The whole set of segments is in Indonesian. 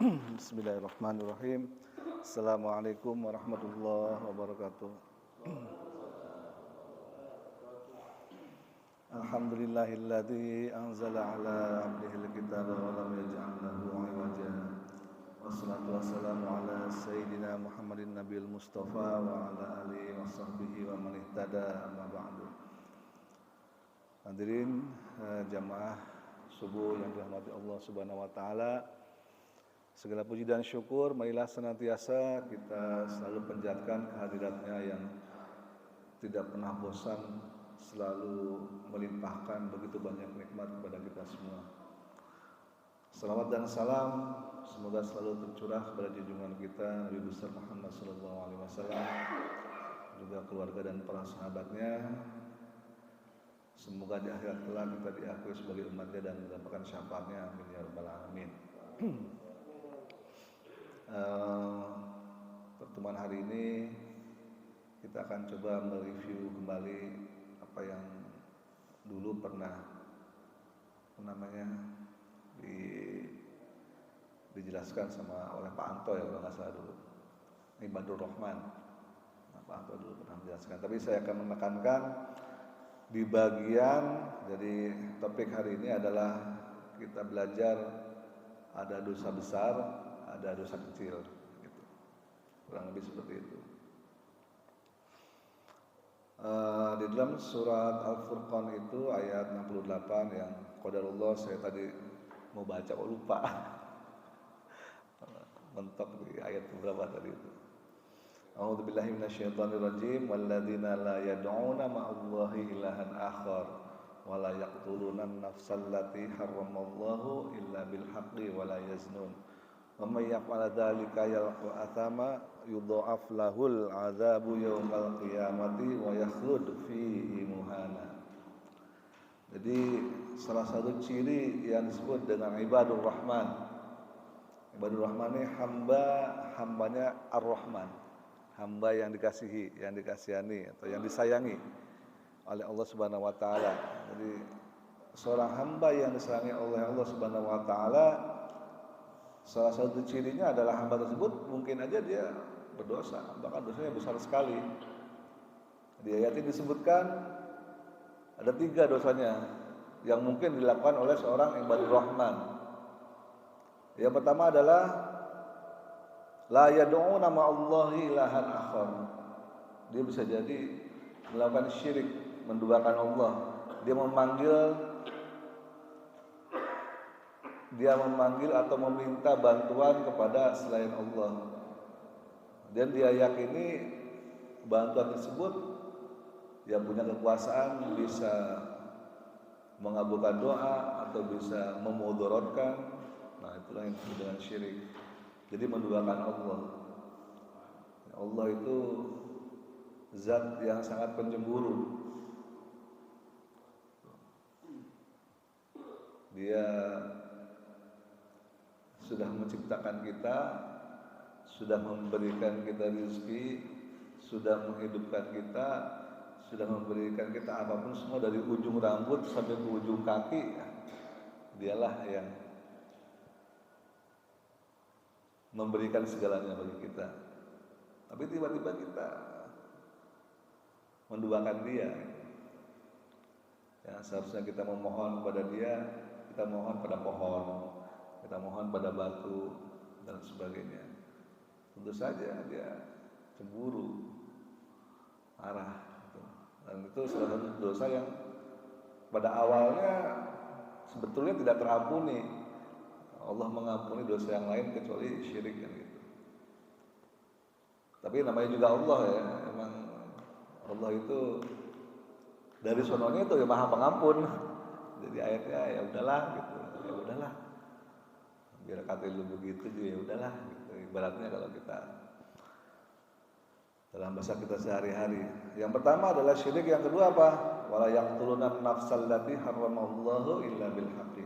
Bismillahirrahmanirrahim. Assalamualaikum warahmatullahi wabarakatuh. Alhamdulillahilladzi anzala ala abdihil kitaba wa lam yaj'al lahu 'iwaja. Wassalatu wassalamu ala sayyidina Muhammadin nabiyil mustafa wa ala alihi wa sahbihi wa man ihtada amma ba'du. Hadirin jamaah subuh yang dirahmati Allah Subhanahu wa taala. Segala puji dan syukur marilah senantiasa kita selalu panjatkan kehadiratnya yang tidak pernah bosan, selalu melimpahkan begitu banyak nikmat kepada kita semua. Salawat dan salam semoga selalu tercurah kepada junjungan kita Nabi besar Muhammad sallallahu alaihi wasallam, juga keluarga dan para sahabatnya. Semoga di akhirat kelak kita diakui sebagai umatnya dan mendapatkan syafaatnya, amin ya rabbal alamin. Pertemuan hari ini kita akan coba mereview kembali apa yang dulu pernah dijelaskan sama oleh Pak Anto ya, kalau nggak salah dulu, Ibadur Rahman. Pak Anto dulu pernah menjelaskan, tapi saya akan menekankan di bagian, jadi topik hari ini adalah kita belajar ada dosa besar, ada dosa kecil, gitu. Kurang lebih seperti itu. Di dalam surat Al-Furqan itu ayat 68 yang qadarullah, saya tadi mau baca kok lupa. Mentok di ayat berapa tadi itu. A'udzubillahi minasyaitonirrajim, walladzina la yad'una ma'allahi ilahan akhar wa la yaqtuluna an-nafsal lati harramallahu illa bil haqqi wa la yaznun. Wa may yaf'al dzalika yalqa athama yudha'af lahul 'adzabu yaumal qiyamati wa yakhlud fihi muhana. Jadi salah satu ciri yang disebut dengan ibadur rahman. Ibadur rahman ini hambanya ar-rahman, hamba yang dikasihi, yang dikasihani atau yang disayangi oleh Allah Subhanahu wa taala. Jadi seorang hamba yang disayangi oleh Allah Subhanahu wa taala, salah satu cirinya adalah hamba tersebut mungkin aja dia berdosa, bahkan dosanya besar sekali. Di ayat ini disebutkan ada 3 dosanya yang mungkin dilakukan oleh seorang ibadur rahman. Yang pertama adalah la yad'una ma'allahi ilahan akhar. Dia bisa jadi melakukan syirik, menduakan Allah. Dia memanggil atau meminta bantuan kepada selain Allah. Dan dia yakini bantuan tersebut yang punya kekuasaan bisa mengabulkan doa atau bisa memudaratkan. Nah, itulah yang disebut dengan syirik. Jadi menduakan Allah. Allah itu zat yang sangat pencemburu. Dia sudah menciptakan kita, sudah memberikan kita rezeki, sudah menghidupkan kita, sudah memberikan kita apapun semua dari ujung rambut sampai ke ujung kaki. Dialah yang memberikan segalanya bagi kita. Tapi tiba-tiba kita menduakan dia. Ya, seharusnya kita memohon kepada dia, kita mohon pada pohon, kita mohon pada batu dan sebagainya. Tentu saja dia cemburu, marah. Dan itu salah satu dosa yang pada awalnya sebetulnya tidak terampuni. Allah mengampuni dosa yang lain kecuali syirik kan gitu. Tapi namanya juga Allah ya, emang Allah itu dari sononya itu ya Maha Pengampun. Jadi ayatnya ya udahlah gitu, ya udahlah. Biar kata lu begitu juga ya udahlah gitu. Ibaratnya kalau kita dalam bahasa kita sehari-hari. Yang pertama adalah syirik, yang kedua apa? Wala yaqtuluna nafsal lati harramallahu illa bil haqqi.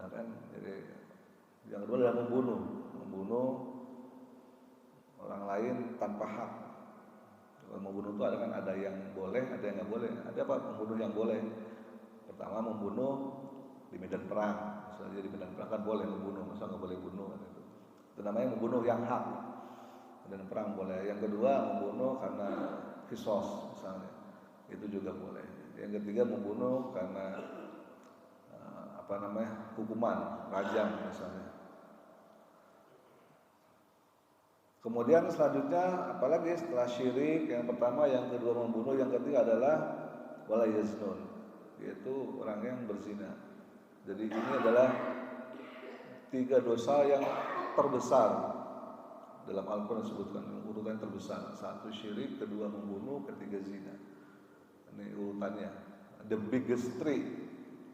Nah kan, jadi yang kedua adalah membunuh orang lain tanpa hak. Kalau membunuh itu ada yang boleh, ada yang nggak boleh. Ada apa membunuh yang boleh? Pertama membunuh di medan perang. Misalnya di medan perang kan boleh membunuh, masa nggak boleh bunuh kan itu. Itu namanya membunuh yang hak. Dan perang boleh. Yang kedua membunuh karena kisos misalnya, itu juga boleh. Yang ketiga membunuh karena hukuman rajam misalnya. Kemudian selanjutnya apalagi setelah syirik, yang pertama, yang kedua membunuh, yang ketiga adalah wala yaznun, yaitu orang yang berzina. Jadi ini adalah 3 dosa yang terbesar dalam Al-Quran, disebutkan urutan terbesar. 1 syirik, kedua membunuh, ketiga zina. Ini urutannya, the biggest 3,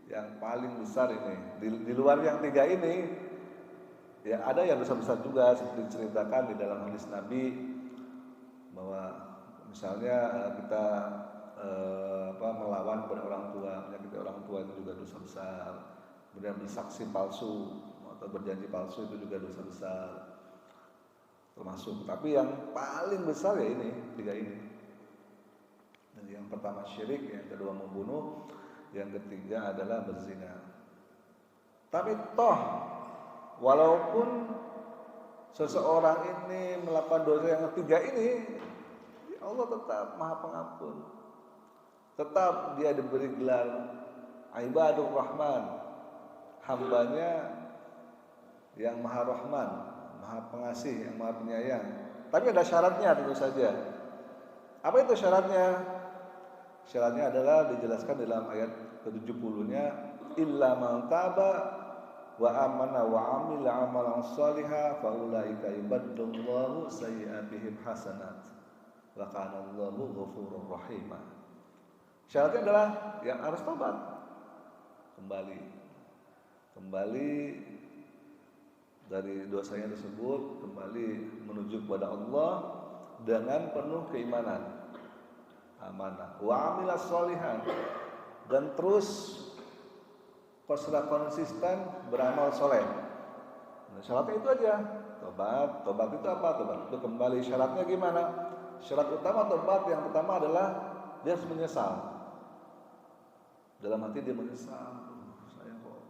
yang paling besar ini. Di luar yang 3 ini, ya ada yang besar-besar juga, seperti diceritakan di dalam hadis Nabi bahwa misalnya kita melawan kepada orang tua, menyakiti orang tua itu juga dosa besar. Kemudian bersaksi palsu atau berjanji palsu itu juga dosa besar termasuk. Tapi yang paling besar ya ini 3 ini. Jadi yang pertama syirik, yang kedua membunuh, yang ketiga adalah berzina. Tapi toh walaupun seseorang ini melakukan dosa yang ketiga ini, Allah tetap Maha Pengampun. Tetap dia diberi gelar Ibadur Rahman, hambanya yang Maha Rahman, Maha Pengasih, yang Maha Penyayang. Tapi ada syaratnya tentu saja. Apa itu syaratnya? Syaratnya adalah dijelaskan dalam ayat ke-70-nya, illa man taba wa amana wa amila amalan shaliha fa ulaika yubaddilullahu sayyi'atihim hasanat wa kana Allahu ghafurur rahim. Syaratnya adalah yang harus tobat, kembali dari dosanya tersebut, kembali menuju kepada Allah dengan penuh keimanan, amanah, wa amila sholihan, dan terus konsisten beramal soleh. Nah, syaratnya itu aja. Tobat itu apa? Tobat itu kembali. Syaratnya gimana? Syarat utama tobat yang pertama adalah dia harus menyesal. Dalam hati dia menyesal, saya kok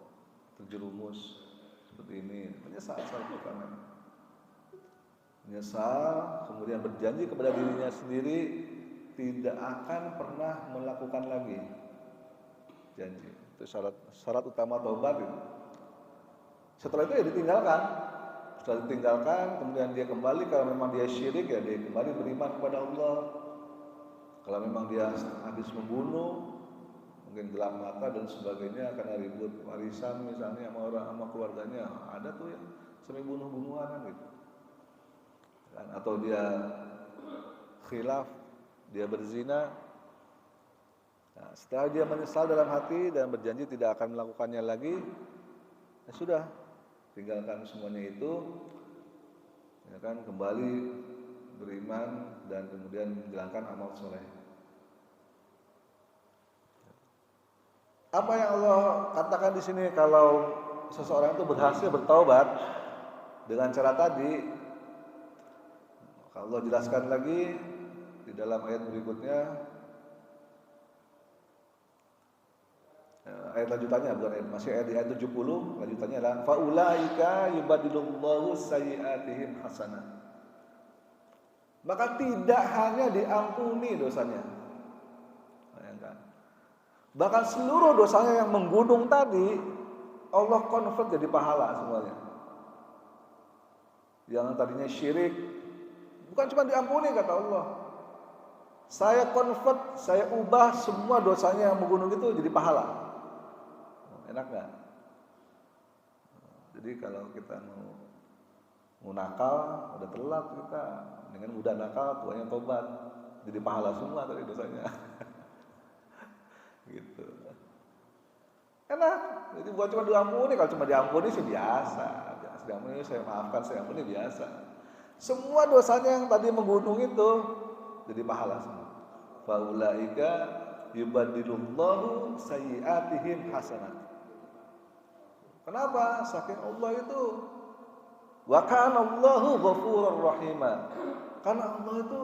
terjerumus seperti ini. Menyesal syarat utama. Menyesal, kemudian berjanji kepada dirinya sendiri tidak akan pernah melakukan lagi. Janji. Itu syarat utama taubat itu. Setelah itu ya ditinggalkan. Setelah ditinggalkan, kemudian dia kembali. Kalau memang dia syirik, ya dia kembali beriman kepada Allah. Kalau memang dia habis membunuh, mungkin gelap mata dan sebagainya karena ribut warisan misalnya sama keluarganya, ada tuh yang sampai bunuh-bunuhan gitu. Atau dia khilaf, dia berzina. Nah, setelah dia menyesal dalam hati dan berjanji tidak akan melakukannya lagi, ya sudah, tinggalkan semuanya itu, ya kan, kembali beriman dan kemudian menjalankan amal soleh. Apa yang Allah katakan di sini kalau seseorang itu berhasil bertaubat dengan cara tadi? Allah jelaskan lagi di dalam ayat berikutnya, ayat lanjutannya, bukan ayat, masih ayat di ayat 70, lanjutannya adalah faulaika yubadilullahu sayyi'atihim hasanah. Maka tidak hanya diampuni dosanya, bayangkan, bahkan seluruh dosanya yang menggunung tadi Allah convert jadi pahala semuanya. Yang tadinya syirik bukan cuma diampuni, kata Allah, saya convert, saya ubah semua dosanya yang menggunung itu jadi pahala. Enak gak? Jadi kalau kita mau nakal, udah telat kita. Dengan mudah nakal, tuanya tobat, jadi pahala semua tadi dosanya. Gitu. Enak. Jadi bukan cuma diampuni, kalau cuma diampuni sih biasa. Diampuni, saya maafkan, saya ampuni biasa. Semua dosanya yang tadi menggunung itu jadi pahala semua. Faulaika yubadilullahu sayyi'atihim hasanat. Kenapa? Saking Allah itu, wa kana Allahu ghafurur rahim. Karena Allah itu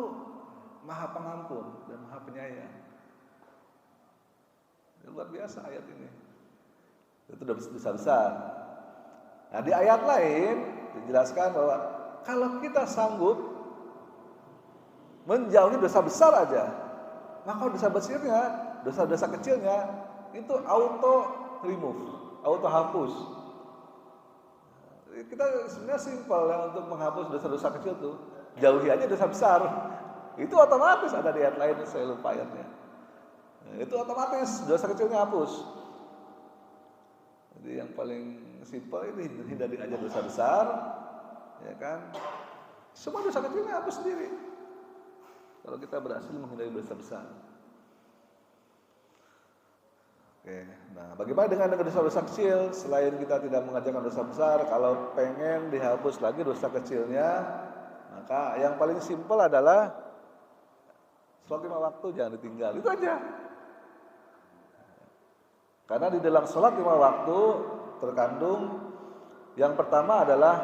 Maha Pengampun dan Maha Penyayang. Luar biasa ayat ini. Itu udah besar-besar. Nah, di ayat lain dijelaskan bahwa kalau kita sanggup menjauhi dosa besar aja, maka dosa kecilnya itu auto remove, auto hapus. Kita sebenarnya simpel ya untuk menghapus dosa-dosa kecil tuh, jauhi aja dosa besar. Itu otomatis ada di ayat lain, saya lupa ayatnya. Itu otomatis dosa kecilnya hapus. Jadi yang paling simpel ini hindari aja dosa besar, ya kan? Semua dosa kecilnya hapus sendiri. Kalau kita berhasil menghindari dosa besar. Oke, nah bagaimana dengan dosa-dosa kecil? Selain kita tidak mengajarkan dosa besar, kalau pengen dihapus lagi dosa kecilnya, maka yang paling simpel adalah sholat 5 waktu jangan ditinggal, itu aja. Karena di dalam sholat 5 waktu terkandung yang pertama adalah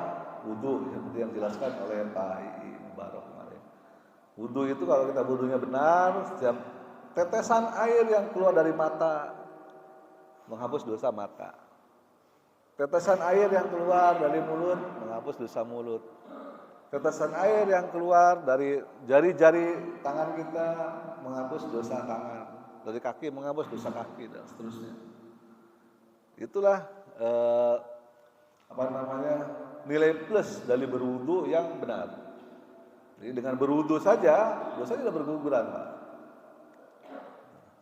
wudhu, seperti yang dijelaskan oleh Pak Mubarak kemarin. Wudhu itu kalau kita wudhunya benar, setiap tetesan air yang keluar dari mata menghapus dosa mata. Tetesan air yang keluar dari mulut menghapus dosa mulut. Tetesan air yang keluar dari jari-jari tangan kita menghapus dosa tangan. Dari kaki menghapus dosa kaki dan seterusnya. Itulah nilai plus dari berwudu yang benar. Jadi dengan berwudu saja dosa tidak berguguran, Pak.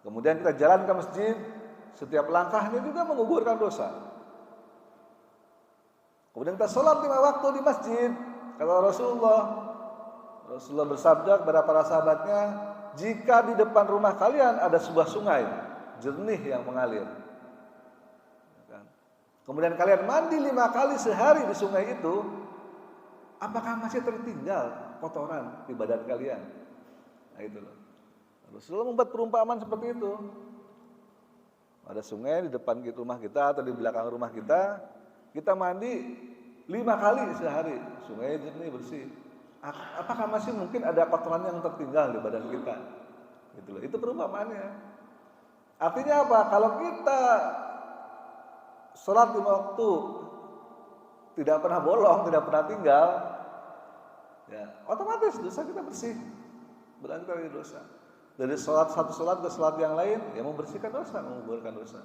Kemudian kita jalan ke masjid, setiap langkahnya juga menggugurkan dosa. Kemudian kita sholat 5 waktu di masjid. Kata Rasulullah bersabda kepada para sahabatnya, jika di depan rumah kalian ada sebuah sungai jernih yang mengalir, kemudian kalian mandi 5 kali sehari di sungai itu, apakah masih tertinggal kotoran di badan kalian? Nah itu loh. Rasulullah membuat perumpamaan seperti itu. Ada sungai di depan rumah kita atau di belakang rumah kita, kita mandi 5 kali sehari, sungai jernih bersih. Apakah masih mungkin ada kotoran yang tertinggal di badan kita? Gitu loh. Itu perumpamaannya. Artinya apa? Kalau kita sholat 5 waktu tidak pernah bolong, tidak pernah tinggal, ya otomatis dosa kita bersih, berangkat dari dosa. Dari satu sholat ke sholat yang lain, ya membersihkan dosa, menguburkan dosa.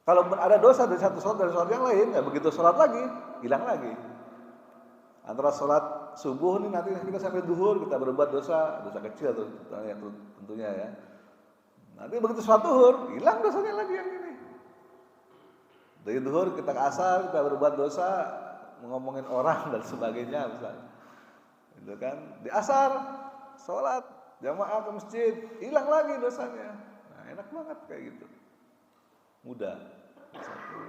Kalau ada dosa dari satu sholat dari sholat yang lain, ya begitu sholat lagi, hilang lagi. Antara sholat subuh nih nanti kita sampai duhur kita berbuat dosa kecil tentunya ya. Nanti begitu sholat duhur, hilang dosanya lagi yang ini. Dari duhur kita ke asar, kita berbuat dosa, ngomongin orang dan sebagainya misalnya. Gitu kan? Di asar, sholat, jamaah ke masjid, hilang lagi dosanya. Nah, enak banget kayak gitu. Mudah.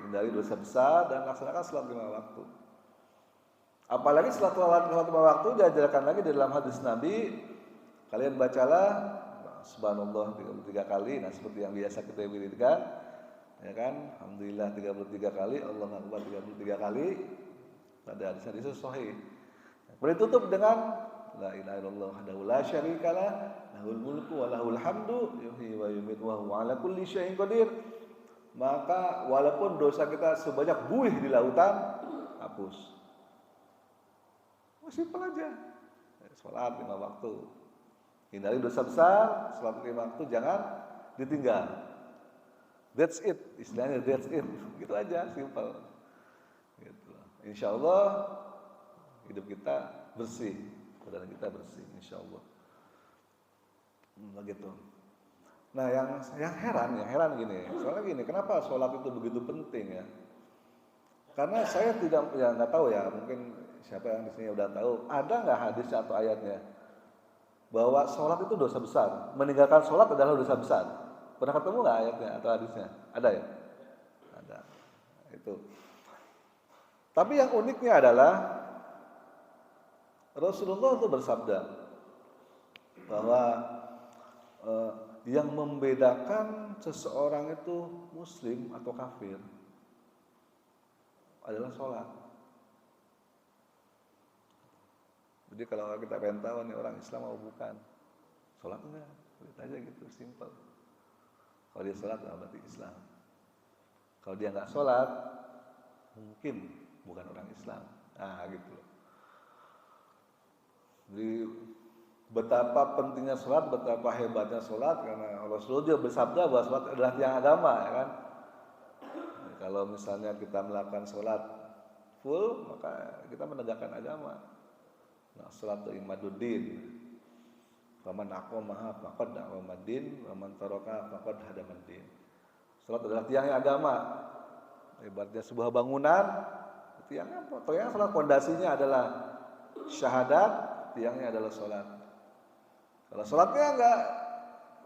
Hindari dosa besar dan laksanakan sholat 5 waktu. Apalagi setelah sholat 5 waktu diajarkan lagi di dalam hadis Nabi, kalian bacalah subhanallah 33 kali. Nah, seperti yang biasa kita wiridkan, ya kan? Alhamdulillah 33 kali, Allahu Akbar 33 kali. Pada hadis itu sahih. Kemudian tutup dengan la ilaha illallah wahdahu la syarikalah, lahul mulku wa lahul hamdu, yuhyi wa yumiitu wa huwa ala kulli syai'in qadir. Maka walaupun dosa kita sebanyak buih di lautan, hapus. Simpel aja. Salat 5 waktu. Hindari dosa besar, salat 5 waktu jangan ditinggal. That's it, istilahnya that's it. Gitu aja, simpel. Gitu. Insyaallah hidup kita bersih, badan kita bersih, insyaallah. Begitu. Nah, yang heran gini. Soalnya gini, kenapa sholat itu begitu penting ya? Karena saya nggak tahu ya, mungkin siapa yang di sini udah tahu, ada nggak hadis atau ayatnya bahwa sholat itu dosa besar, meninggalkan sholat adalah dosa besar. Pernah ketemu nggak ayatnya atau hadisnya? Ada ya? Ada. Itu. Tapi yang uniknya adalah Rasulullah itu bersabda bahwa yang membedakan seseorang itu muslim atau kafir adalah sholat. Jadi kalau kita pengen tahu nih orang Islam atau bukan, sholat enggak, lihat aja gitu, simple. Kalau dia sholat berarti Islam. Kalau dia nggak sholat, mungkin bukan orang Islam. Nah, gitu. Jadi betapa pentingnya sholat, betapa hebatnya sholat, karena Rasulullah juga bersabda bahwa sholat adalah tiang agama, ya kan? Nah, kalau misalnya kita melakukan sholat full, maka kita menegakkan agama. Nah, sholat itu imaduddin. Faman aqamaha faqad aqamaddin, wa man taraka faqad hadamaddin. Sholat adalah tiangnya agama. Ibaratnya sebuah bangunan, tiangnya apa? Tiangnya sholat, pondasinya adalah syahadat, tiangnya adalah sholat. Kalau sholatnya enggak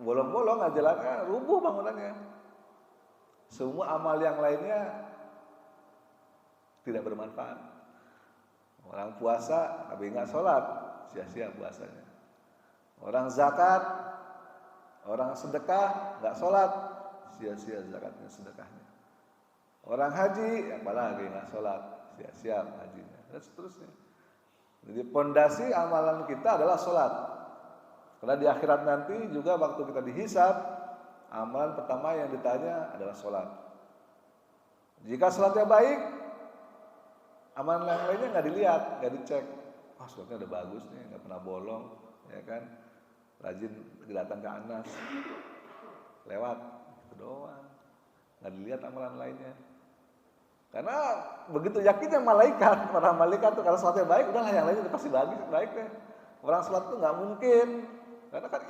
bolong-bolong, enggak jalannya, rubuh bangunannya. Semua amal yang lainnya tidak bermanfaat. Orang puasa tapi enggak sholat, sia-sia puasanya. Orang zakat, orang sedekah, enggak sholat, sia-sia zakatnya, sedekahnya. Orang haji, apalagi enggak sholat, sia-sia hajinya, dan seterusnya. Jadi pondasi amalan kita adalah sholat. Karena di akhirat nanti juga waktu kita dihisab, amalan pertama yang ditanya adalah sholat. Jika sholatnya baik, amalan yang lainnya nggak dilihat, nggak dicek. Wah, sholatnya udah bagus nih, nggak pernah bolong, ya kan? Rajin datang ke Anas, lewat, itu doang, nggak dilihat amalan lainnya. Karena begitu yakinnya malaikat, para malaikat tuh kalau sholatnya baik, udahlah yang lainnya pasti baik deh. Orang sholat tuh nggak mungkin, karena kan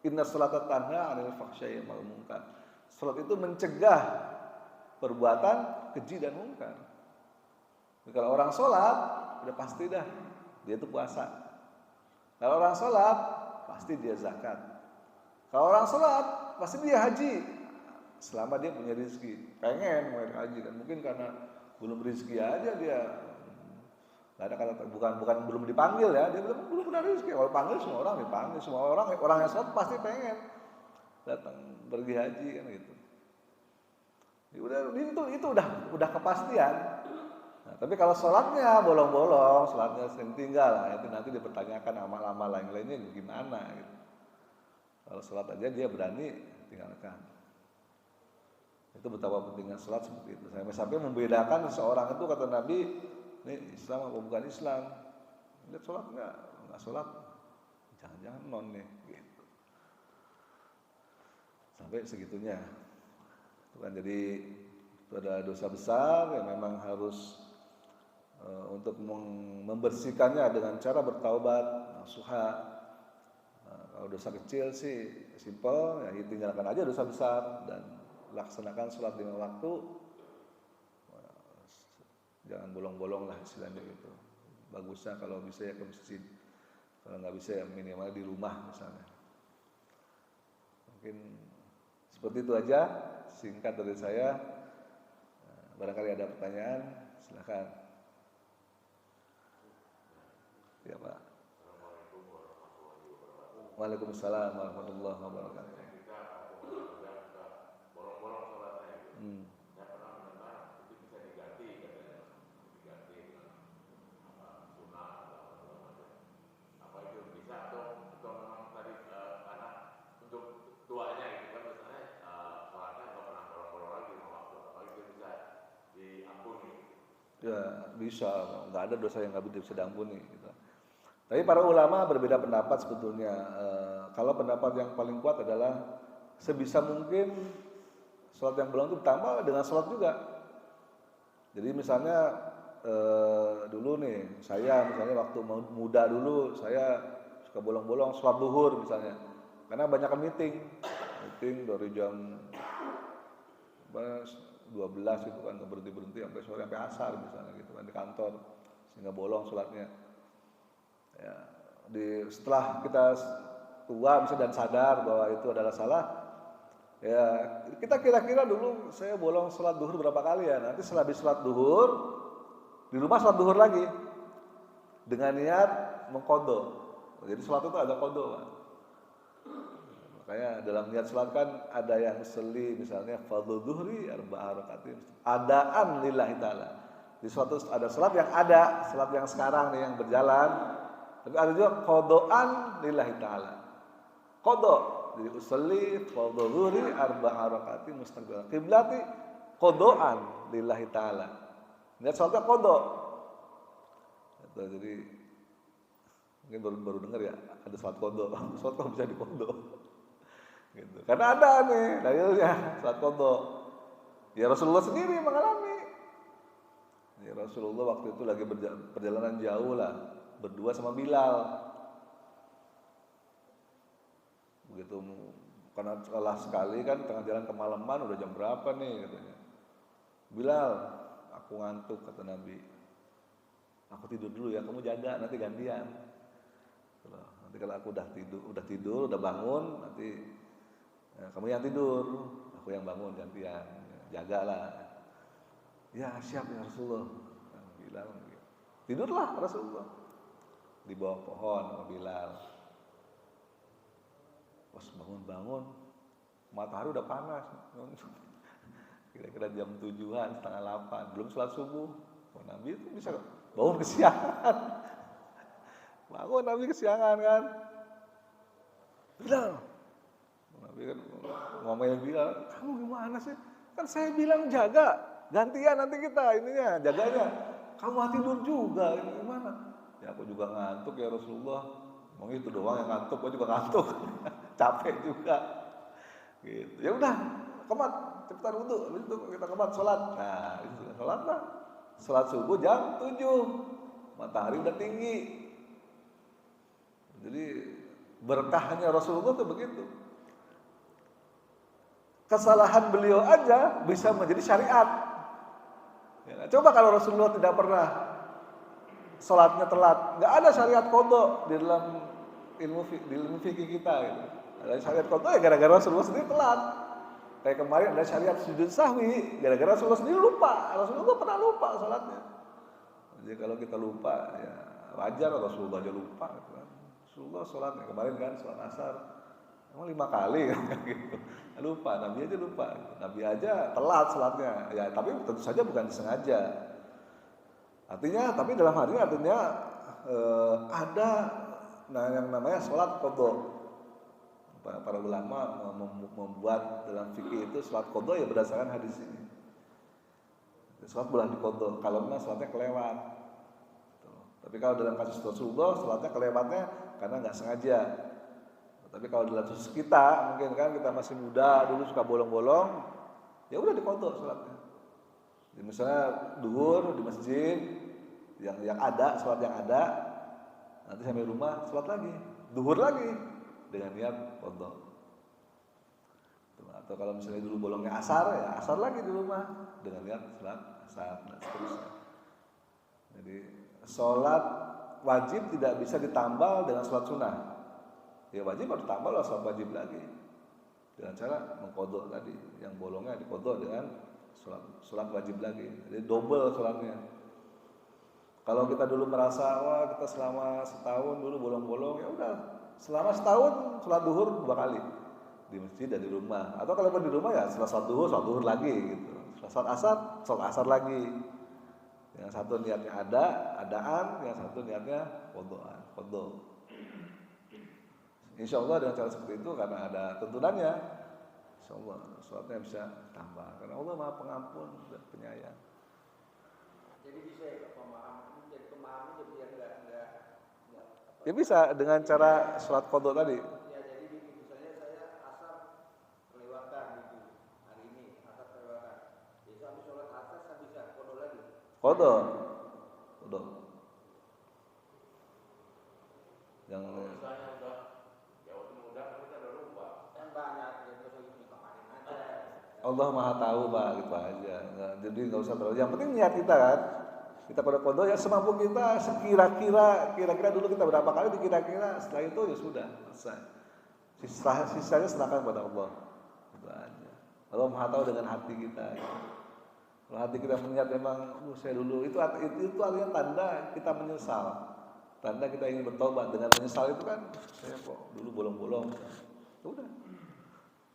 inna sholata tanha 'anil fahsya'i wal munkar. Sholat itu mencegah perbuatan keji dan mungkar. Jadi kalau orang sholat, udah pasti dah dia itu puasa. Kalau orang sholat, pasti dia zakat. Kalau orang sholat, pasti dia haji. Selama dia punya rezeki, pengen mau haji kan, mungkin karena belum rezeki aja dia. Karena kata bukan belum dipanggil ya, dia belum punya rezeki. Kalau panggil semua orang dipanggil, semua orang yang sholat pasti pengen datang pergi haji kan gitu. Itu udah kepastian. Nah, tapi kalau sholatnya bolong-bolong, sholatnya sering tinggal, nah, itu nanti dipertanyakan amal-amal lainnya gimana gitu. Kalau sholat aja dia berani tinggalkan. Itu betapa pentingnya sholat seperti itu. Sampai membedakan seseorang itu, kata Nabi, ini Islam atau bukan Islam. Lihat sholat enggak sholat, jangan-jangan non nih gitu. Sampai segitunya. Itu kan jadi itu ada dosa besar yang memang harus untuk membersihkannya dengan cara bertaubat, nasuha. Kalau dosa kecil sih simple, ya tinggalkan aja dosa besar dan laksanakan sholat lima waktu. Jangan bolong-bolong lah istilahnya gitu. Bagusnya kalau bisa ya ke masjid, kalau nggak bisa ya minimal di rumah misalnya. Mungkin seperti itu aja singkat dari saya. Barangkali ada pertanyaan, silakan. Ya Pak. Waalaikumsalam warahmatullahi wabarakatuh. Ya bisa, nggak ada dosa yang nggak bisa diampuni. Gitu. Tapi para ulama berbeda pendapat sebetulnya. Kalau pendapat yang paling kuat adalah sebisa mungkin sholat yang bolong itu ditambah dengan sholat juga. Jadi misalnya dulu nih, saya misalnya waktu muda dulu saya suka bolong-bolong sholat duhur misalnya, karena banyak meeting dari jam 12 gitu kan, berhenti sampai sore sampai asar misalnya gitu kan di kantor, sehingga bolong sholatnya. Ya, setelah kita tua misalnya dan sadar bahwa itu adalah salah, ya kita kira-kira dulu saya bolong sholat duhur berapa kali ya, nanti setelah habis sholat duhur di rumah sholat duhur lagi dengan niat mengqadha. Jadi sholat itu ada qadha kan. Makanya dalam niat sholat kan ada yang seli, misalnya fardhu dhuhri arba'a rakaatin, adaan lillahi ta'ala. Di suatu ada sholat yang ada, sholat yang sekarang nih yang berjalan, tapi ada juga qadhaan lillahi ta'ala. Qadha, Jadi usolli fardhu zuhri arba'a rakaati mustaqbil qiblati qadaan lillahi taala. Niat salatnya qada. Jadi mungkin baru dengar ya ada salat qada. Salat kok bisa diqada. Gitu. Karena ada nih dalilnya salat qada. Ya Rasulullah sendiri mengalami. Ya Rasulullah waktu itu lagi perjalanan jauh lah, berdua sama Bilal. Begitu karena lelah sekali kan tengah jalan kemalaman udah jam berapa nih katanya. Bilal, aku ngantuk kata Nabi. Aku tidur dulu ya, kamu jaga nanti gantian. Nanti kalau aku udah tidur, udah bangun, nanti ya, kamu yang tidur, aku yang bangun gantian. Jagalah. Ya siap ya Rasulullah. Bilal tidurlah Rasulullah di bawah pohon sama Bilal. Pas bangun-bangun, matahari udah panas. Kira-kira jam 7-an, setengah 8, belum sholat subuh. Nabi itu bisa bangun kesiangan. Bangun Nabi kesiangan kan. Bilal. Nabi kan ngomelin Bilal, kamu gimana sih? Kan saya bilang jaga, gantian nanti kita ininya, jaganya. Kamu tidur juga, ini gimana? Ya aku juga ngantuk ya Rasulullah. Mau itu doang yang ngantuk, aku juga ngantuk. Capek juga. Gitu. Ya udah, kemat, cepetan wudu, habis itu kita kemat sholat. Nah, itu sholat lah. Sholat subuh jam 7. Matahari udah tinggi. Jadi berkahnya Rasulullah tuh begitu. Kesalahan beliau aja bisa menjadi syariat. Ya, coba kalau Rasulullah tidak pernah sholatnya telat, nggak ada syariat qada di dalam ilmu fikih kita. Gitu. Ada syariat qada ya gara-gara Rasulullah sendiri telat. Kayak kemarin ada syariat sujud sahwi, gara-gara Rasulullah sendiri lupa. Rasulullah pernah lupa sholatnya. Jadi kalau kita lupa, ya wajar Rasulullah aja lupa. Gitu kan. Rasulullah sholatnya kemarin kan sholat asar, emang 5 kali kan gitu. Lupa, Nabi aja lupa. Nabi aja telat sholatnya. Ya tapi tentu saja bukan disengaja. Artinya, tapi dalam hal ini artinya ada yang namanya sholat qada. Para ulama membuat dalam fikih itu sholat qada ya berdasarkan hadis ini. Sholat boleh diqada kalau memang sholatnya kelewat. Tapi kalau dalam kasus Rasulullah sholatnya kelewatnya karena nggak sengaja. Tapi kalau dalam kasus kita mungkin kan kita masih muda dulu suka bolong-bolong, ya udah diqada sholatnya. Misalnya duhur di masjid yang ada sholat yang ada, nanti sampai rumah sholat lagi, duhur lagi dengan niat qada. Atau kalau misalnya dulu bolongnya asar, ya asar lagi di rumah dengan niat sholat asar dan seterusnya. Jadi sholat wajib tidak bisa ditambal dengan sholat sunnah. Ya wajib harus tambah lah sholat wajib lagi dengan cara mengqada tadi, yang bolongnya diqada dengan sholat wajib lagi. Jadi double sholatnya. Kalau kita dulu merasa wah kita selama setahun dulu bolong-bolong, ya udah selama setahun sholat duhur 2 kali di masjid dan di rumah. Atau kalau di rumah ya setelah sholat duhur lagi gitu. Setelah sholat asar lagi. Yang satu niatnya adaan, yang satu niatnya qada. Insya Allah dengan cara seperti itu karena ada tuntunannya, insya Allah sholatnya bisa tambah. Karena Allah Maha Pengampun dan Penyayang. Jadi bisa ya jadi pemahaman jadi enggak. Ya bisa dengan cara sholat qada tadi. Ya jadi misalnya saya asar kelewatan gitu hari ini asar kelewatan. Jadi habis sholat asar saya bisa qada lagi. Qada. Yang misalnya udah ya waktu muda kita udah lupa. Kan banyak itu kemarin aja. Allah Maha tahu Pak, gitu aja. Jadi nggak usah terlalu. Yang penting niat kita kan. Kita pada qada ya semampu kita, kira-kira dulu kita berapa kali dikira-kira, setelah itu ya sudah selesai. Sisanya serahkan kepada Allah. Gitu aja. Allah Maha tahu dengan hati kita. Kalau hati kita meniat memang, saya dulu itu artinya tanda kita menyesal. Tanda kita ingin bertobat. Dengan menyesal itu kan, saya kok dulu bolong-bolong. Udah.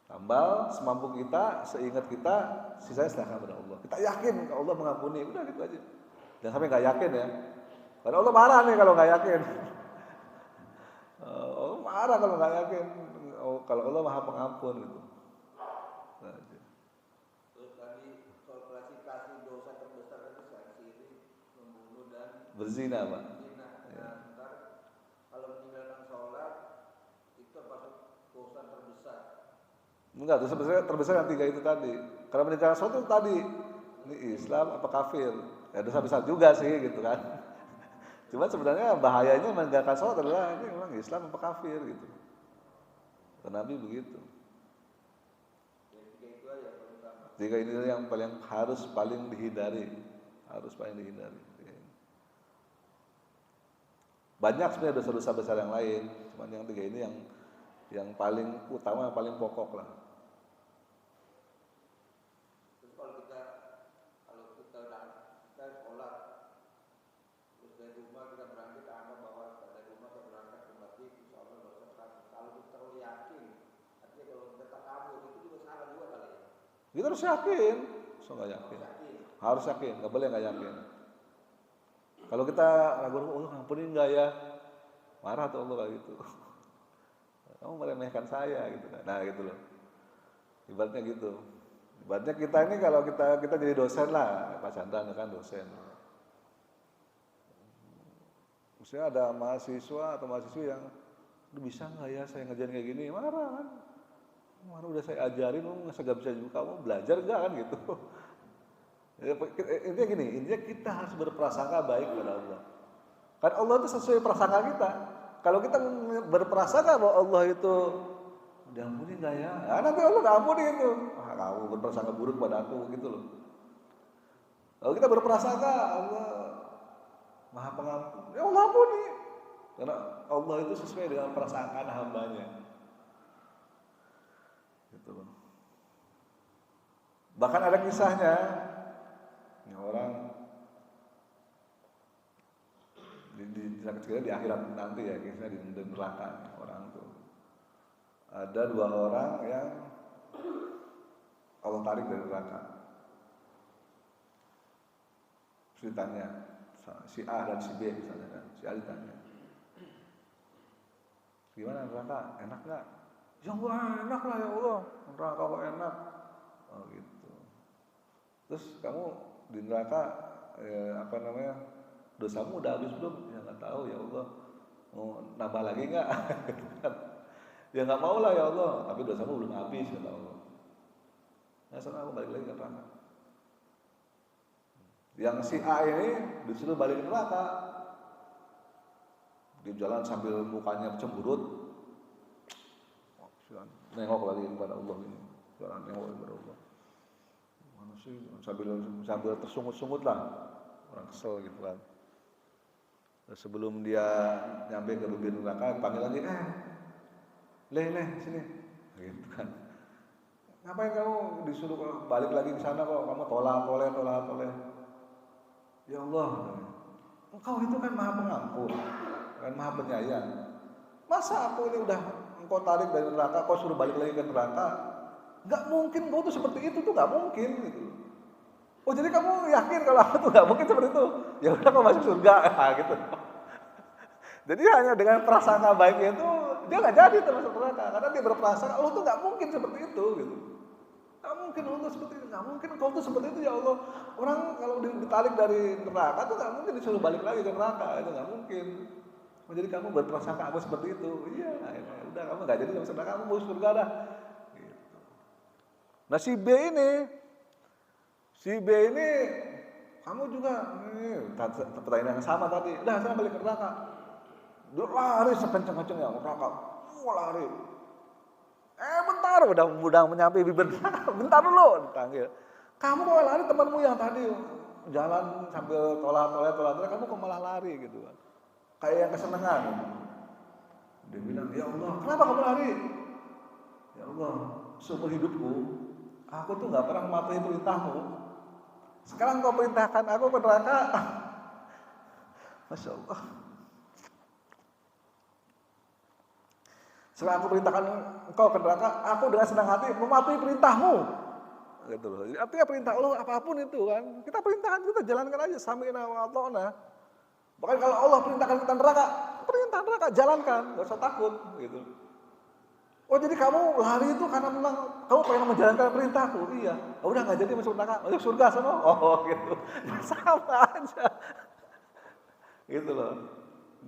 Tambal semampu kita, seingat kita, sisanya serahkan kepada Allah. Kita yakin kalau Allah mengampuni, udah gitu aja. Jangan sampai nggak yakin ya. Karena Allah marah nih kalau nggak yakin. Allah marah kalau nggak yakin. kalau Allah Maha Pengampun gitu. Nah, Terus tadi soal klasifikasi dosa terbesar itu syirik, membunuh dan berzina, Pak. zina. Ya. Nah, ntar kalau meninggalkan sholat itu termasuk dosa terbesar. Enggak, dosa terbesar yang 3 itu tadi. Karena meninggalkan sholat itu tadi, ini Islam apa kafir? Ya dosa besar juga sih gitu kan. Cuma sebenarnya bahayanya meninggalkan sholat adalah ini orang Islam apa kafir gitu. Kata Nabi begitu. Jadi 3 itu aja paling utama. 3 ini yang harus paling dihindari, Banyak sebenarnya dosa-dosa besar yang lain, cuman yang 3 ini yang paling utama, yang paling pokok lah. Terus kalau kita sholat, terus dari rumah kita berangkat ke amal bahwa dari rumah kita berangkat ke masjid, insya Allah dosa terhapus. Kalau kita terlalu yakin, artinya kalau kita tak kabur itu juga salah juga kali ya. Kita harus yakin, nggak yakin. Harus yakin, nggak boleh nggak yakin. Kalau kita ragu, Allah ampunin nggak ya? Marah tuh Allah kayak gitu. Kamu meremehkan saya gitu kan. Nah gitu loh. Ibaratnya gitu. Ibaratnya kita ini kalau kita jadi dosen lah, Pak Chandra kan dosen. Misalnya ada mahasiswa atau mahasiswi yang bisa nggak ya saya ngerjain kayak gini? Marah kan. Marah udah saya ajarin, nggak bisa juga kamu belajar nggak kan gitu. Intinya gini, intinya kita harus berprasangka baik kepada Allah. Kan Allah itu sesuai prasangka kita. Kalau kita berprasangka bahwa Allah itu diampuni nggak ya? Nah, nanti Allah nggak ampuni itu. Kamu berprasangka buruk pada aku gitu loh. Kalau kita berprasangka Allah Maha Pengampun, ya Allah ampuni. Karena Allah itu sesuai dengan prasangkaan hambanya. Gitu loh. Bahkan ada kisahnya. Orang di akhirat nanti ya, kisahnya di neraka orang tuh. Ada 2 orang yang Allah tarik dari neraka. Terus ditanya, si A dan si B misalnya kan, si A ditanya, gimana neraka? Enak nggak? Ya Allah enak lah ya Allah, neraka kok enak. Oh gitu. Terus kamu di neraka dosamu udah habis belum? Ya nggak tahu ya Allah, mau nambah lagi nggak? Ya nggak mau lah ya Allah, tapi dosamu belum habis kata Allah. Nah sekarang aku balik lagi ke neraka. Yang si A ini disuruh balik ke neraka, di jalan sambil mukanya cemberut, nengok lagi kepada Allah ini, jalan nengok kepada Allah. Sambil tersungut-sungut lah, orang kesel gitu kan. Terus sebelum dia nyampe ke bibir neraka, panggil lagi, leh sini, gitu kan. Ngapain kamu disuruh balik lagi ke sana kok? Kamu toleh. Ya Allah, engkau itu kan Maha Pengampun, kan Maha Penyayang. Masa aku ini udah engkau tarik dari neraka, kau suruh balik lagi ke neraka? Gak mungkin kau tuh seperti itu tuh, gak mungkin gitu. Oh jadi kamu yakin kalau aku tuh gak mungkin seperti itu? Ya udah kau masuk surga, gitu. Jadi hanya dengan prasangka baiknya itu dia gak jadi termasuk neraka, karena dia berprasangka Allah tuh gak mungkin seperti itu gitu. Gak mungkin Allah tuh seperti itu, gak mungkin kau tuh seperti itu ya Allah. Orang kalau ditarik dari neraka tuh gak mungkin disuruh balik lagi ke neraka, itu gak mungkin. Oh, jadi kamu berprasangka aku seperti itu, iya, udah kamu gak jadi masuk neraka, kamu mau surga dah. Nah si B ini kamu juga pertanyaan yang sama tadi, udah saya balik ke neraka. Dia lari sekencang-kencangnya neraka, lari. Bentar, udah menyampai bibir neraka, bentar dulu dipanggil. Kamu kok lari, temanmu yang tadi jalan sambil tolak, kamu kok malah lari gitu kan. Kayak yang kesenangan. Dia bilang, ya Allah, kenapa kamu lari? Ya Allah, seumur hidupku aku tuh gak pernah mematuhi perintahmu. Sekarang kau perintahkan aku ke neraka. Masya Allah. Setelah aku perintahkan engkau ke neraka, aku dengan senang hati mematuhi perintahmu. Gitu loh. Artinya perintah Allah apapun itu kan, kita perintahkan, kita jalankan aja sami'na wa ata'na. Bahkan kalau Allah perintahkan kita neraka, perintah neraka jalankan, gak usah takut gitu. Oh jadi kamu lari itu karena memang kamu pengen menjalankan perintahku? Iya. Oh, udah nggak jadi masuk neraka, masuk surga sana. Oh gitu. Ya, sama aja. Gitu loh.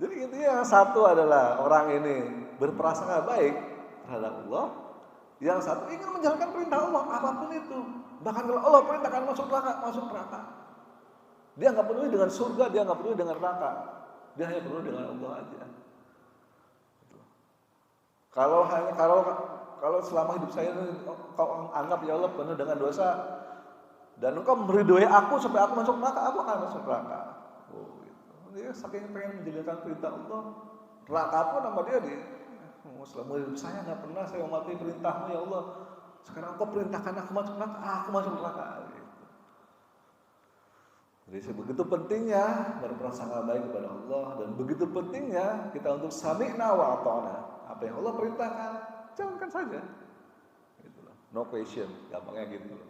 Jadi intinya yang satu adalah orang ini berprasangka baik terhadap Allah, yang satu ingin menjalankan perintah Allah apapun itu. Bahkan kalau Allah perintahkan masuk neraka, masuk neraka. Dia nggak peduli dengan surga, dia nggak peduli dengan neraka. Dia hanya peduli dengan Allah aja. Kalau selama hidup saya kau anggap ya Allah penuh dengan dosa dan engkau meridhoi aku sampai aku masuk neraka, aku akan masuk neraka. Oh, gitu. Dia saking pengen menjalankan perintah Allah, neraka pun nama dia di selama hidup saya nggak pernah saya mematuhi perintahmu ya Allah. Sekarang engkau perintahkan aku masuk neraka, aku masuk neraka. Gitu. Jadi sebegitu pentingnya berprasangka baik kepada Allah dan begitu pentingnya kita untuk sami'na wa ata'na. Apa yang Allah perintahkan, jalankan saja. Gitu loh. No question, gampangnya gitu loh.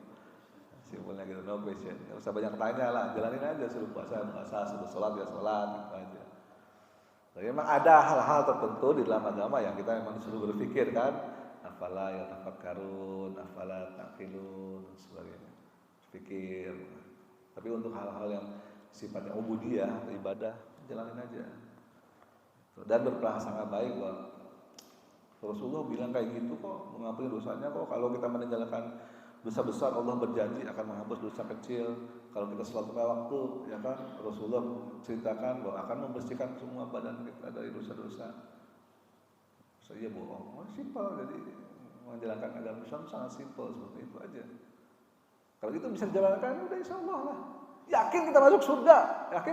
Simpelnya gitu, no question. Enggak usah banyak tanya lah, jalanin aja, suruh puasa, suruh sholat, ya sholat, gitu aja. Tapi memang ada hal-hal tertentu di dalam agama yang kita memang disuruh berpikir kan, afala yatafakkarun, afala taqilun, dan sebagainya. Pikir. Tapi untuk hal-hal yang sifatnya ubudiyah, ibadah, jalanin aja. Dan berprasangka baik bahwa Rasulullah bilang kayak gitu kok, mengampuni dosanya kok. Kalau kita meninggalkan dosa besar, Allah berjanji akan menghapus dosa kecil. Kalau kita sholat pada waktu, ya kan, Rasulullah ceritakan bahwa akan membersihkan semua badan kita dari dosa-dosa. Saya bohong, simpel. Jadi menjalankan agama Islam sangat simpel seperti itu aja. Kalau itu bisa dijalankan, udah insya Allah lah. Yakin kita masuk surga, yakin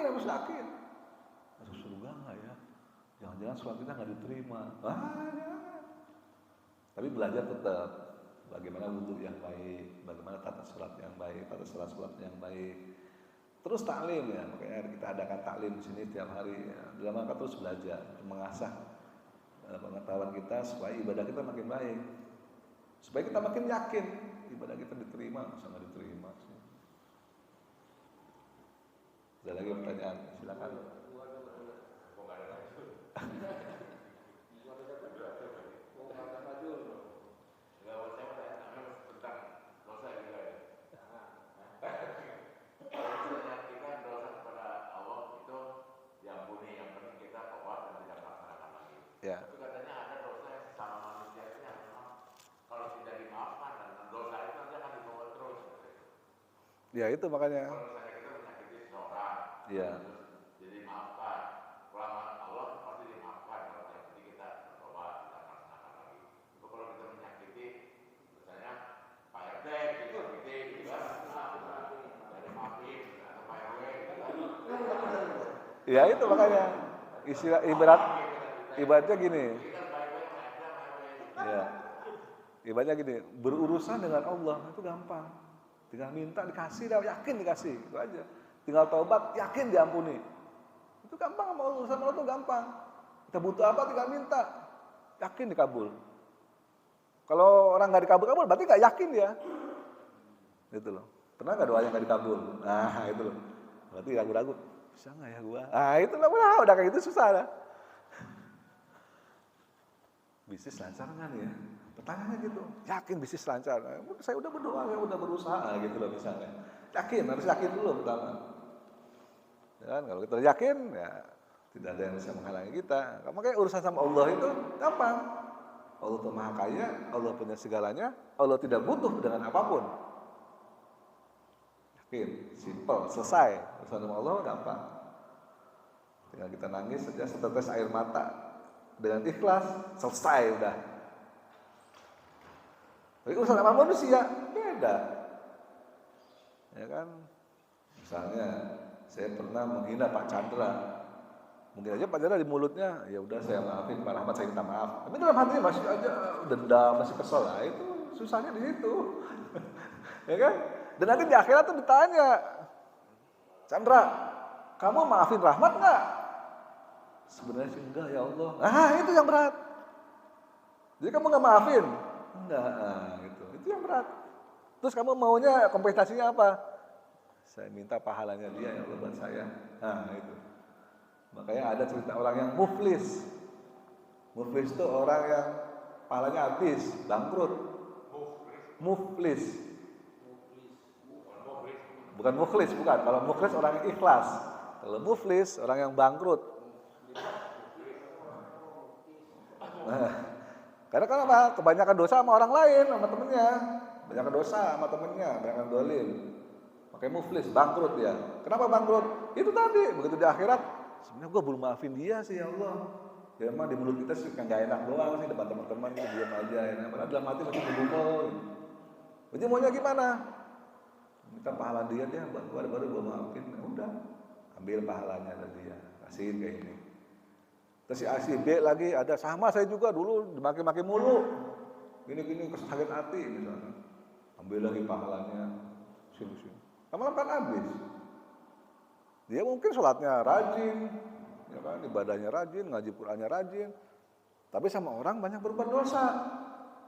harus yakin. Masuk surga nggak ya? Jangan-jangan sholat kita nggak diterima. Jangan. Tapi belajar tetap bagaimana wudhu yang baik, bagaimana tata sholat yang baik, tata sholat yang baik. Terus taklim ya, makanya kita adakan taklim di sini tiap hari. Ya. Dalam rangka terus belajar, mengasah pengetahuan kita supaya ibadah kita makin baik, supaya kita makin yakin ibadah kita diterima, masa nggak diterima sih. Ada lagi pertanyaan? Silakan. Ya. Tapi katanya ada dosa yang sesama manusia itu yang memang kalau tidak dimaafkan dan dosa itu nanti akan dibawa terus. Ya itu makanya. Kalau misalnya kita menyakiti seseorang, Ya. jadi maafkan. Kalau Allah pasti dimaafkan. Kalau yang penting kita bertobat, kita melaksanakan lagi. Tapi kalau kita menyakiti, misalnya Pak RT, gitu kan, dari maafin atau Pak RW, gitu kan. Ya itu makanya istilah ibaratnya gini. Ya. Ibaratnya gini, berurusan dengan Allah itu gampang. Tinggal minta dikasih, yakin dikasih, itu aja. Tinggal taubat, yakin diampuni. Itu gampang, mau urusan Allah itu gampang. Kita butuh apa tinggal minta, yakin dikabul. Kalau orang nggak dikabul, berarti nggak yakin dia. Gitu loh. Pernah nggak doanya nggak dikabul? Nah itu loh. Berarti ragu-ragu. Bisa nggak ya gua? Ah itu lah, udah kayak gitu susah lah. Bisnis lancar kan ya? Pertanyaannya gitu. Yakin bisnis lancar? Saya udah berdoa, saya udah berusaha gitu loh misalnya. Yakin, harus yakin dulu pertama. Ya kan? Kalau kita yakin, ya tidak ada yang bisa menghalangi kita. Makanya urusan sama Allah itu gampang. Allah itu maha kaya, Allah punya segalanya, Allah tidak butuh dengan apapun. Yakin, simple, selesai. Urusan sama Allah gampang. Tinggal kita nangis saja setetes air mata. Dengan ikhlas, selesai udah. Tapi urusan sama manusia, beda. Ya kan? Misalnya, saya pernah menghina Pak Chandra. Mungkin aja Pak Chandra di mulutnya, ya udah saya maafin, Pak Rahmat saya minta maaf. Tapi dalam hatinya masih aja dendam, masih kesel. Nah, itu susahnya di situ. Ya kan? Dan nanti di akhirat tuh ditanya, Chandra, kamu maafin Rahmat nggak? Sebenarnya sih enggak ya Allah. Itu yang berat. Jadi kamu nggak maafin? Enggak, gitu. Itu yang berat. Terus kamu maunya kompensasinya apa? Saya minta pahalanya dia yang buat saya. Itu. Makanya ada cerita orang yang muflis. Muflis itu orang yang pahalanya habis, bangkrut. Muflis. Bukan mukhlis, bukan. Kalau mukhlis orang yang ikhlas. Kalau muflis orang yang bangkrut. Nah, karena kenapa? Kebanyakan dosa sama orang lain, sama temennya. Kebanyakan dosa sama temennya, kebanyakan dolim. Makanya muflis, bangkrut dia. Kenapa bangkrut? Itu tadi, begitu di akhirat, sebenarnya gue belum maafin dia sih ya Allah. Ya emang di mulut kita sih nggak enak doang sih depan teman-teman, diam aja. Ya. Padahal dalam hati masih bergumul. Jadi maunya gimana? Minta pahala dia baru gue maafin. Ya udah, ambil pahalanya dari dia, kasihin kayak ini. Terus si A si B lagi ada sama saya juga dulu dimaki-maki mulu. Gini sakit hati misalnya. Ambil lagi pahalanya. Sini. Lama-lama kan habis. Dia mungkin sholatnya rajin, ya kan, ibadahnya rajin, ngaji Qur'annya rajin. Tapi sama orang banyak berbuat dosa.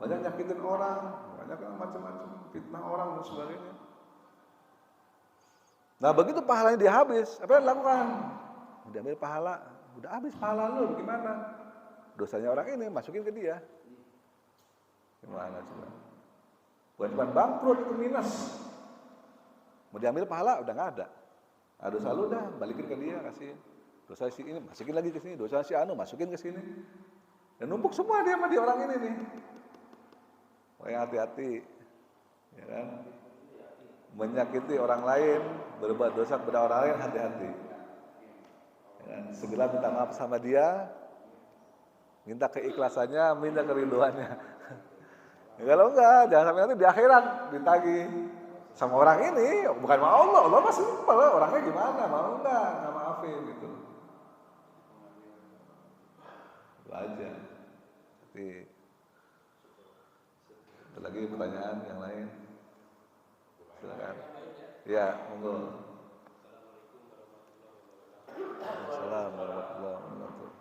Banyak nyakitin orang, banyak macam-macam, fitnah orang dan sebagainya. Nah begitu pahalanya dia habis, apa yang dilakukan? Dia ambil pahala, udah habis pahala lu, gimana? Dosanya orang ini masukin ke dia. Gimana coba? Buat cuma bangkrut itu minus. Mau diambil pahala udah nggak ada. Nah, dosa lu dah balikin ke dia, kasih. Dosa si ini masukin lagi ke sini, dosa si anu masukin ke sini. Dan numpuk semua dia sama di orang ini nih. Pokoknya hati-hati, ya kan? Menyakiti orang lain, berbuat dosa kepada orang lain, hati-hati. Ya kan? Segera minta maaf sama dia, minta keikhlasannya, minta kerinduannya. Ya, kalau enggak, jangan sampai nanti di akhirat ditagih sama orang ini, bukan sama Allah. Allah masih simpel, orangnya gimana, mau enggak maafin gitu. Itu aja. Jadi, ada lagi pertanyaan yang lain? Silakan. Ya, monggo. Assalamualaikum warahmatullahi wabarakatuh.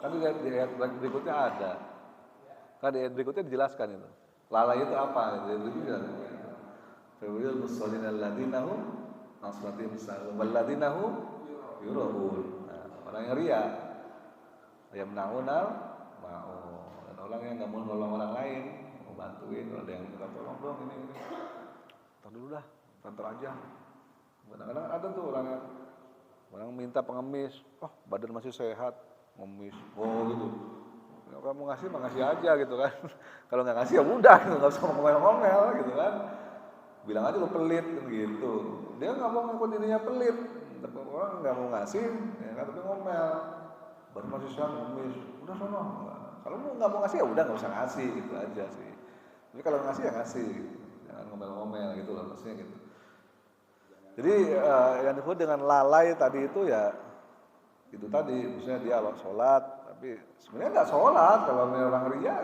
Kan di ayat berikutnya ada. Kan di ayat berikutnya dijelaskan itu. Lalai itu apa? Jadi Fawil musallin alladziina hum an salatihim sahun walladzina hum yura'un. Orang yang riya, yamna'unal ma'un. Dan orang yang enggak mau nolong orang lain, mau bantuin, kalau ada yang minta tolong dong ini. Entar dulu dah, entar aja. Kadang-kadang ada tuh orang minta pengemis, badan masih sehat, ngemis, gitu. Ya, kamu ngasih mah ngasih aja gitu kan. Kalau nggak ngasih ya udah, gitu. Nggak usah ngomel-ngomel gitu kan. Bilang aja lo pelit gitu. Dia nggak mau ngaku dirinya pelit. Tapi orang nggak mau ngasih, ya kan, tapi ngomel. Baru masih sehat ngemis, udah sono. Kalau nggak mau ngasih ya udah nggak usah ngasih gitu aja sih. Tapi kalau ngasih ya ngasih, jangan ngomel-ngomel gitu lah maksudnya gitu. Jadi yang disebut dengan lalai tadi itu ya itu tadi, misalnya dia sholat, tapi sebenarnya nggak sholat. Kalau orang ria,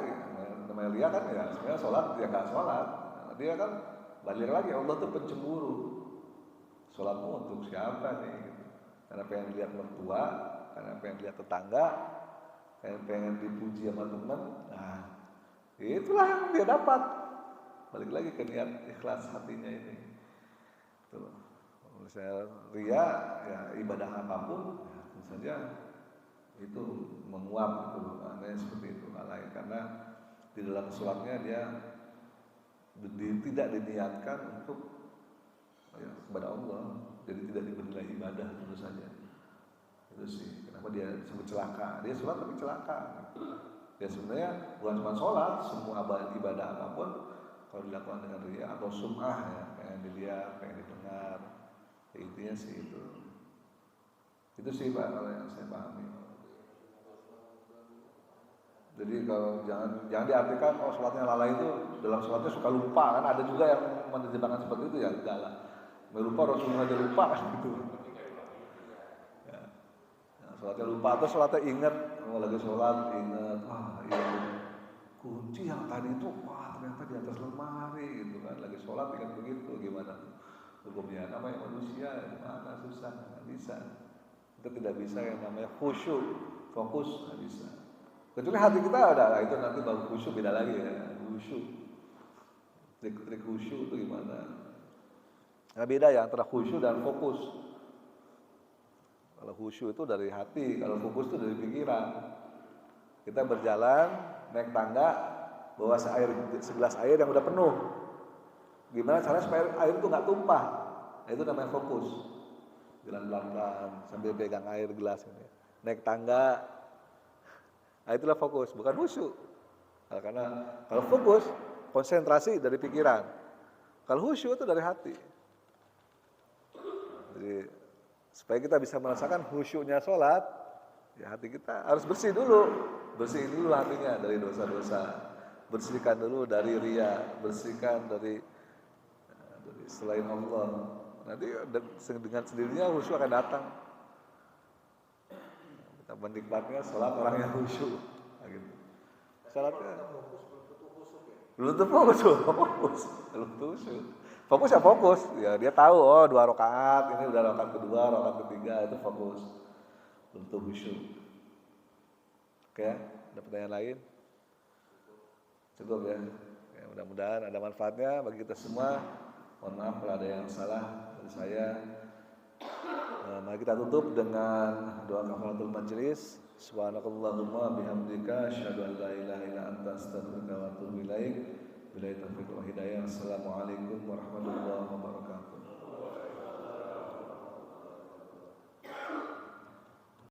namanya ria kan ya sebenarnya sholat dia nggak sholat. Dia kan balik lagi, Allah tuh pencemburu. Sholatmu untuk siapa nih? Gitu. Karena pengen lihat mertua, karena pengen lihat tetangga, pengen dipuji sama teman. Nah, itulah yang dia dapat. Balik lagi ke niat ikhlas hatinya ini. Tuh. Kalau saya ria, ya ibadah apapun, ya, tentu saja itu menguap itu, aneh seperti itu lain karena di dalam sholatnya dia tidak diniatkan untuk ya, kepada Allah, jadi tidak diberi ibadah tentu saja. Itu sih kenapa dia sebut celaka. Dia sholat tapi celaka. Ya sebenarnya bukan cuma sholat, semua ibadah apapun kalau dilakukan dengan ria atau sum'ah ya, pengen dilihat, pengen didengar, ya, intinya sih itu. Itu sih Pak kalau yang saya pahami. Jadi kalau jangan diartikan sholatnya lalai itu dalam sholatnya suka lupa, kan ada juga yang menerjemahkan seperti itu ya, enggak lah. Lupa Rasulullah aja lupa kan gitu. Ya. Nah, sholatnya lupa atau sholatnya ingat, kalau lagi sholat ingat, iya kunci yang tadi itu, ternyata di atas lemari gitu kan, lagi sholat ingat begitu, gimana hukumnya? Namanya manusia, gimana susah, nggak bisa. Kita tidak bisa yang namanya khusyuk, fokus nggak bisa. Kecuali hati kita ada, itu nanti baru khusyuk, beda lagi ya, khusyuk. Trik khusyuk itu gimana? Nah beda ya antara khusyuk dan fokus. Kalau khusyuk itu dari hati, kalau fokus itu dari pikiran. Kita berjalan, naik tangga, bawa segelas air yang udah penuh. Gimana caranya supaya air itu nggak tumpah? Nah, itu namanya fokus. Jalan pelan-pelan sambil pegang air gelas ini. Naik tangga, nah, itulah fokus, bukan khusyuk. Nah, karena kalau fokus, konsentrasi dari pikiran. Kalau khusyuk itu dari hati. Jadi supaya kita bisa merasakan khusyuknya sholat, ya hati kita harus bersih dulu. Bersihin dulu hatinya dari dosa-dosa. Bersihkan dulu dari ria, bersihkan dari selain Allah. Nanti dengan sendirinya khusyuk akan datang. Kita menikmatnya sholat orang yang khusyuk. Nah, gitu. Sholatnya belum tentu fokus. Fokus ya fokus. Ya dia tahu, 2 rakaat, ini udah rakaat kedua, rakaat ketiga, itu fokus. Belum tentu khusyuk. Oke, ada pertanyaan lain? Cukup ya. Ya mudah-mudahan ada manfaatnya bagi kita semua. Mohon maaf kalau ada yang salah dari saya. Mari kita tutup dengan doa kafaratul majelis. Subhanakallahumma bihamdika asyhadu an la ilaha illa anta astaghfiruka wa atubu ilaik. Billahi taufiq wal hidayah. Assalamualaikum warahmatullahi wabarakatuh.